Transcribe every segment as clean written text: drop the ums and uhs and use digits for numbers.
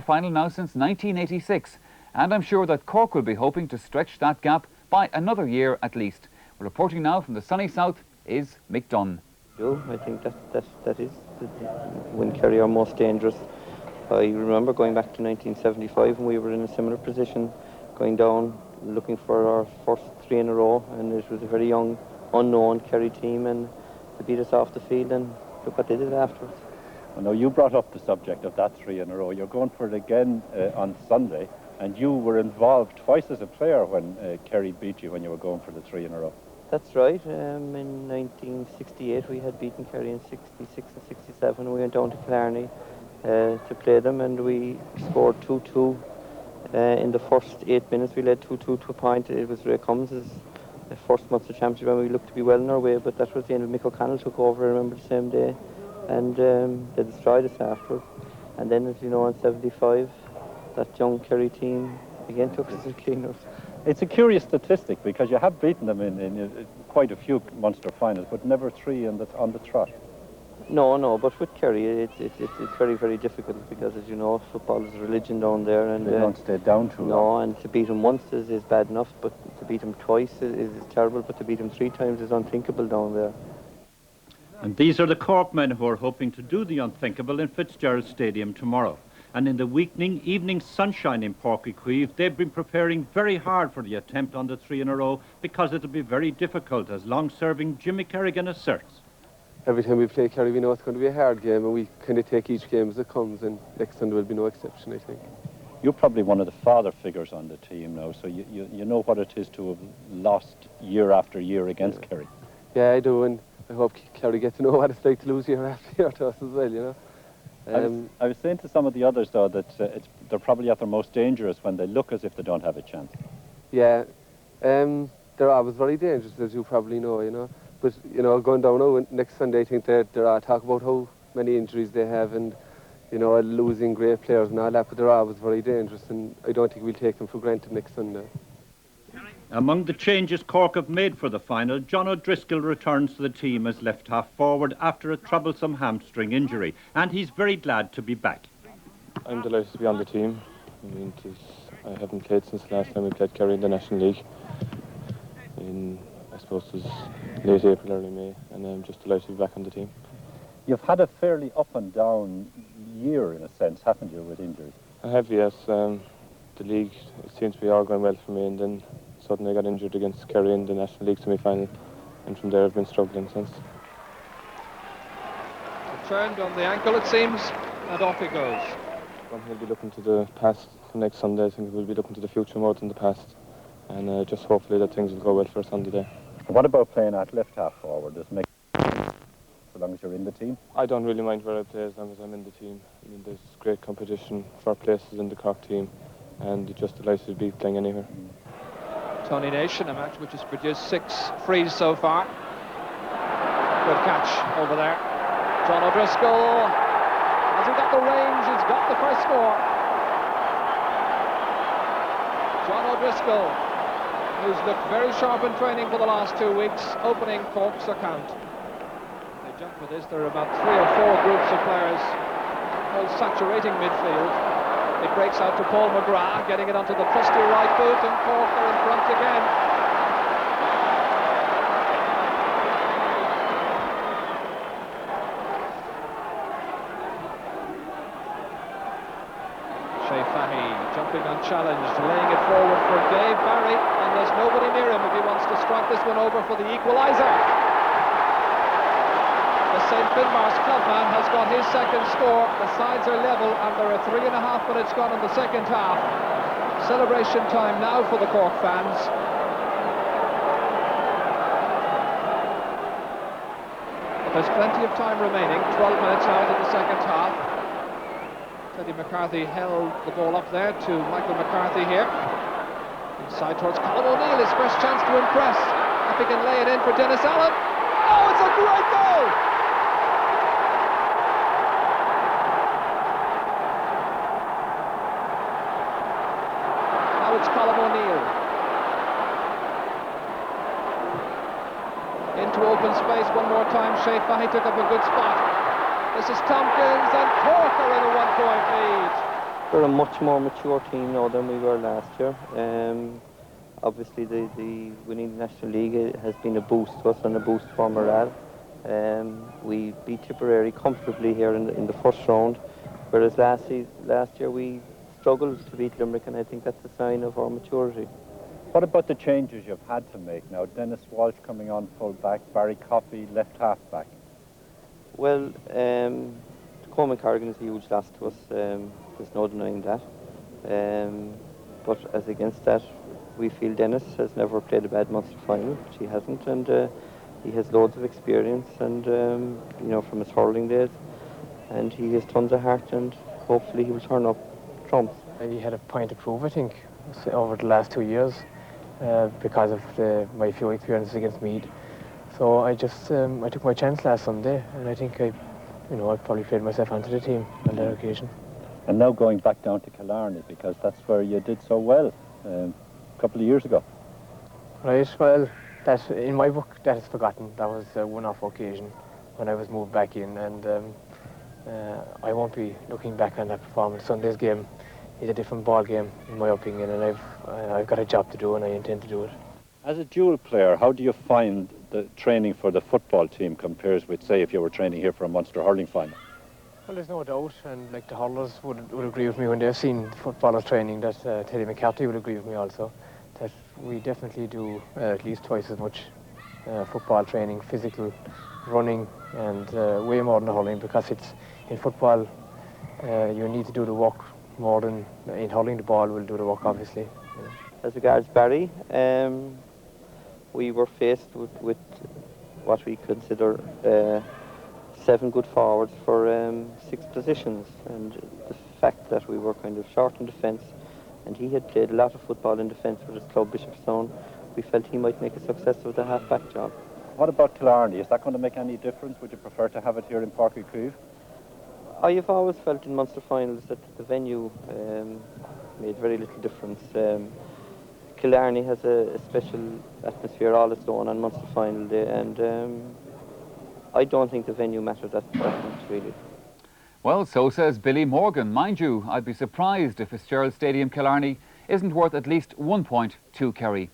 final now since 1986, and I'm sure that Cork will be hoping to stretch that gap by another year at least. Reporting now from the sunny south is Mick Dunn. I think that is when Kerry are most dangerous. I remember going back to 1975 and we were in a similar position, going down looking for our first 3 in a row, and it was a very young, unknown Kerry team, and they beat us off the field, and look what they did afterwards. Well, now, you brought up the subject of that 3 in a row. You're going for it again on Sunday, and you were involved twice as a player when Kerry beat you when you were going for the 3 in a row. That's right. In 1968 we had beaten Kerry, in 66 and 67 we went down to Killarney to play them, and we scored 2-2 in the first 8 minutes. We led 2-2 to a point. It was Ray Cummins' first Munster championship, and we looked to be well on our way, but that was the end of Mick O'Connell took over, I remember, the same day, and they destroyed us afterwards. And then, as you know, in 75 that young Kerry team again took us to cleaners. It's a curious statistic because you have beaten them in quite a few Munster finals, but never 3 on the trot. No, but with Kerry it's very, very difficult because, as you know, football is a religion down there, and they don't stay down too long. No, and to beat them once is bad enough, but to beat them twice is terrible, but to beat them 3 times is unthinkable down there. And these are the Cork men who are hoping to do the unthinkable in Fitzgerald Stadium tomorrow. And in the weakening evening sunshine in Páirc Uí Chaoimh, they've been preparing very hard for the attempt on the 3 in a row, because it'll be very difficult, as long-serving Jimmy Kerrigan asserts. Every time we play Kerry, we know it's going to be a hard game, and we kind of take each game as it comes, and next Sunday will be no exception, I think. You're probably one of the father figures on the team now, so you know what it is to have lost year after year against Kerry. Yeah, I do, and I hope Kerry get to know what it's like to lose year after year to us as well, you know. I was saying to some of the others, though, that they're probably at their most dangerous when they look as if they don't have a chance. Yeah, they're always very dangerous, as you probably know, you know. But, you know, going down now, next Sunday, I think they're talk about how many injuries they have and, you know, losing great players and all that, but they're always very dangerous, and I don't think we'll take them for granted next Sunday. Among the changes Cork have made for the final, John O'Driscoll returns to the team as left-half forward after a troublesome hamstring injury, and he's very glad to be back. I'm delighted to be on the team. I mean, I haven't played since the last time we played Kerry in the National League. I suppose it was late April, early May, and I'm just delighted to be back on the team. You've had a fairly up and down year, in a sense, haven't you, with injuries? I have, yes. The league, it seems to be all going well for me, and then suddenly I got injured against Kerry in the National League semi-final, and from there I've been struggling since. Turned on the ankle, it seems, and off he goes. He'll be looking to the past next Sunday. I think we'll be looking to the future more than the past, and just hopefully that things will go well for us on the day. What about playing at left-half forward? Does it make so long as you're in the team? I don't really mind where I play as long as I'm in the team. I mean, there's great competition for places in the Cork team, and just delighted to be playing anywhere. Tony Nation, a match which has produced 6 frees so far. Good catch over there. John O'Driscoll, has he got the range? He's got the first score. John O'Driscoll, who's looked very sharp in training for the last 2 weeks, opening Cork's account. They jump for this. There are about 3 or 4 groups of players, all saturating midfield. It breaks out to Paul McGrath, getting it onto the trusty right boot, and Cork are in front again. Shea Fahy jumping unchallenged, laying it forward for Dave Barry, and there's nobody near him if he wants to strike this one over for the equaliser. The St. Finbarr's clubman has got his second score. The sides are level, and there are 3.5 minutes gone in the second half. Celebration time now for the Cork fans. But there's plenty of time remaining. 12 minutes out of the second half. Teddy McCarthy held the ball up there to Michael McCarthy here. Inside towards Colin O'Neill, his first chance to impress. If he can lay it in for Dennis Allen. Oh, it's a great goal! It's Colin O'Neill. Into open space one more time. Shea Fahy took up a good spot. This is Tompkins, and Cork are in a 1-point lead. We're a much more mature team now than we were last year. Obviously, the winning the National League has been a boost to us and a boost for morale. We beat Tipperary comfortably here in the first round, whereas last year we struggled to beat Limerick, and I think that's a sign of our maturity. What about the changes you've had to make now? Dennis Walsh coming on full back, Barry Coffey left half back. Well, Coleman Corrigan is a huge loss to us. There's no denying that. But as against that, we feel Dennis has never played a bad Munster final, which he hasn't, and he has loads of experience, and you know, from his hurling days, and he has tons of heart, and hopefully he will turn up trumps. He had a point to prove, I think, over the last 2 years because of my few experiences against Meath. So I just I took my chance last Sunday, and I think I probably played myself onto the team on that occasion. And now going back down to Killarney, because that's where you did so well a couple of years ago. Right, well, that in my book that is forgotten. That was a one-off occasion when I was moved back in, and I won't be looking back on that performance. Sunday's game is a different ball game, in my opinion, and I've got a job to do, and I intend to do it. As a dual player, how do you find the training for the football team compares with, say, if you were training here for a Munster hurling final? Well, there's no doubt, and like the hurlers would agree with me when they've seen footballers training, that Teddy McCarthy would agree with me also, that we definitely do at least twice as much football training, physical running, and way more than hurling, because it's in football you need to do the work more than in hurling. The ball will do the work, obviously. You know. As regards Barry, we were faced with what we consider 7 good forwards for 6 positions, and the fact that we were kind of short in defence, and he had played a lot of football in defence with his club Bishopstown, we felt he might make a success of the half-back job. What about Killarney? Is that going to make any difference? Would you prefer to have it here in Páirc Uí Chaoimh? I have always felt in Munster finals that the venue made very little difference. Killarney has a special atmosphere all its own on Munster final day, and I don't think the venue matters that much, really. Well, so says Billy Morgan. Mind you, I'd be surprised if Fitzgerald Stadium Killarney isn't worth at least 1 point to Kerry.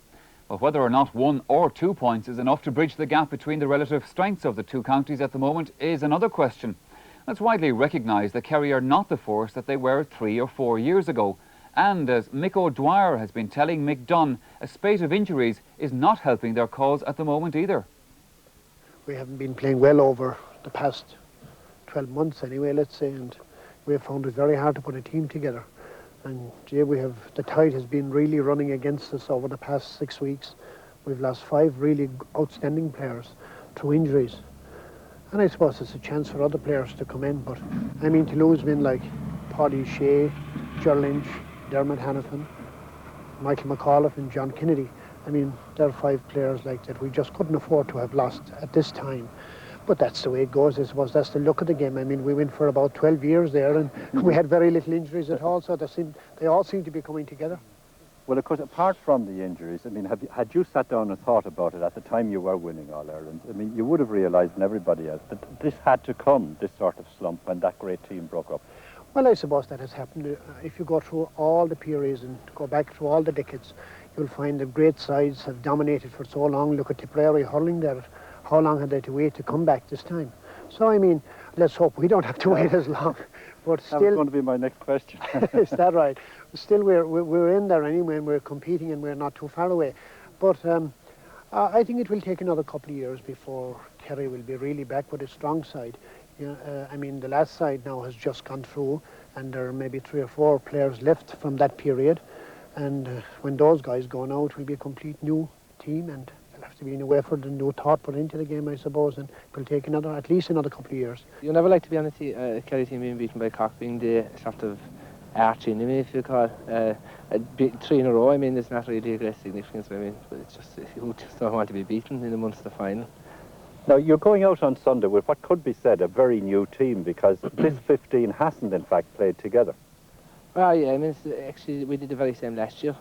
But whether or not 1 or 2 points is enough to bridge the gap between the relative strengths of the two counties at the moment is another question. It's widely recognised that Kerry are not the force that they were 3 or 4 years ago. And as Mick O'Dwyer has been telling Mick Dunn, a spate of injuries is not helping their cause at the moment either. We haven't been playing well over the past 12 months anyway, let's say, and we have found it very hard to put a team together. And yeah, the tide has been really running against us over the past 6 weeks. We've lost 5 really outstanding players through injuries. And I suppose it's a chance for other players to come in, but I mean, to lose men like Paddy Shea, Ger Lynch, Dermot Hanifin, Michael McAuliffe and John Kennedy. I mean, there are 5 players like that we just couldn't afford to have lost at this time. But that's the way it goes, I suppose. That's the look of the game. I mean, we went for about 12 years there, and we had very little injuries at all, so they all seem to be coming together. Well, of course, apart from the injuries, I mean, had you sat down and thought about it at the time you were winning All-Ireland, I mean, you would have realised, and everybody else, that this had to come, this sort of slump, when that great team broke up. Well, I suppose that has happened. If you go through all the periods and go back through all the decades, you'll find that great sides have dominated for so long. Look at Tipperary hurling there. How long had they to wait to come back this time? So, I mean, let's hope we don't have to wait as long. But still, that was going to be my next question. Is that right? Still, we're in there anyway, and we're competing, and we're not too far away. But I think it will take another couple of years before Kerry will be really back with a strong side. I mean, the last side now has just gone through, and there are maybe 3 or 4 players left from that period. And when those guys go out, it will be a complete new team, and there'll have to be new effort and new thought put into the game, I suppose, and it will take at least another couple of years. You never like to be on a Kerry team being beaten by Cork, being the sort of arch enemy, if you call it. 3 in a row, I mean, it's not really a great significance, I mean, but it's just, you just don't want to be beaten in the Munster final. Now, you're going out on Sunday with what could be said a very new team, because this 15 hasn't, in fact, played together. Well, yeah, I mean, actually, we did the very same last year.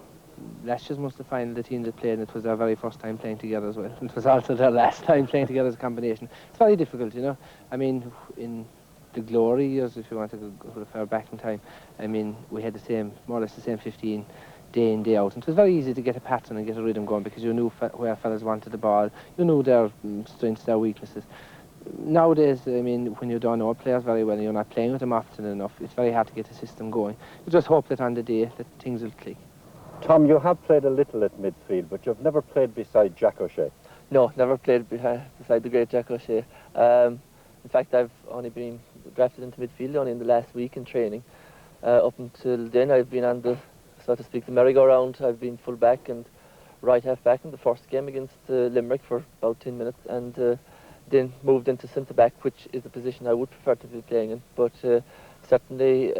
Last year's Munster final, the team that played, and it was our very first time playing together as well. It was also their last time playing together as a combination. It's very difficult, you know. I mean, in the glory years, if you want to go far back in time. I mean, we had the same, more or less the same 15 day in, day out, and it was very easy to get a pattern and get a rhythm going because you knew where fellas wanted the ball, you knew their strengths, their weaknesses. Nowadays, I mean, when you don't know players very well and you're not playing with them often enough, it's very hard to get the system going. You just hope that on the day that things will click. Tom, you have played a little at midfield, but you've never played beside Jack O'Shea. No, never played beside the great Jack O'Shea. In fact, I've only been drafted into midfield only in the last week in training. Up until then, I've been on the, so to speak, the merry-go-round. I've been full back and right half back in the first game against Limerick for about 10 minutes, and then moved into centre back, which is a position I would prefer to be playing in. But certainly,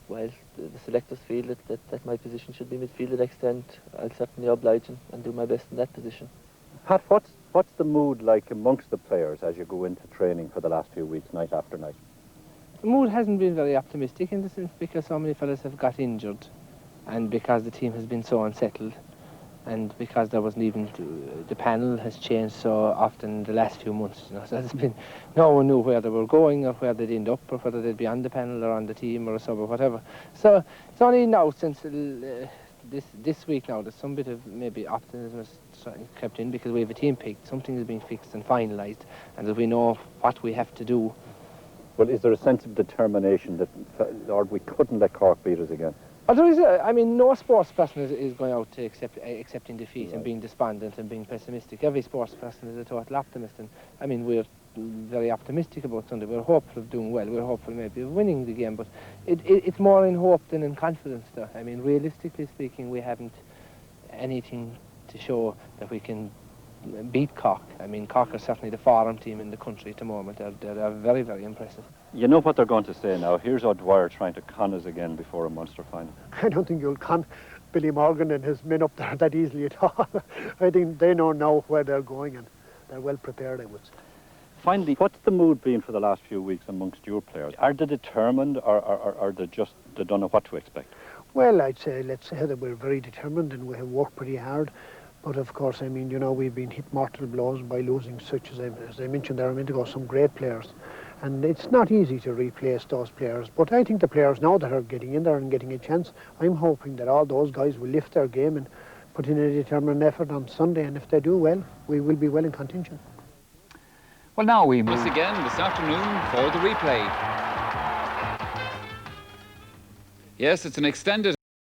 while the selectors feel that my position should be midfield to the extent, I'll certainly oblige and do my best in that position. Pat, what's the mood like amongst the players as you go into training for the last few weeks, night after night? The mood hasn't been very optimistic in the sense because so many fellas have got injured, and because the team has been so unsettled, and because there wasn't even the panel has changed so often the last few months, you know, so there's been, no one knew where they were going or where they'd end up or whether they'd be on the panel or on the team or a sub or whatever. So it's only now since this week now there's some bit of maybe optimism has crept in because we have a team picked, something is being fixed and finalised, and that we know what we have to do. Well, is there a sense of determination that, Lord, we couldn't let Cork beat us again? Well, there is I mean, no sports person is going out to accepting defeat right. and being despondent and being pessimistic. Every sports person is a total optimist, and I mean, we're very optimistic about Sunday. We're hopeful of doing well. We're hopeful maybe of winning the game, but it's more in hope than in confidence, though. I mean, realistically speaking, we haven't anything to show that we can beat Cork. I mean, Cork are certainly the foreign team in the country at the moment. They're very, very impressive. You know what they're going to say now. Here's O'Dwyer trying to con us again before a Munster final. I don't think you'll con Billy Morgan and his men up there that easily at all. I think they know now where they're going and they're well prepared, I would say. Finally, what's the mood been for the last few weeks amongst your players? Are they determined or are they just, they don't know what to expect? Well, let's say that we're very determined and we have worked pretty hard. But of course, I mean, you know, we've been hit mortal blows by losing such as I mentioned there a minute ago, some great players. And it's not easy to replace those players. But I think the players now that are getting in there and getting a chance, I'm hoping that all those guys will lift their game and put in a determined effort on Sunday. And if they do well, we will be well in contention. Well, now we must again this afternoon for the replay. Yes, it's an extended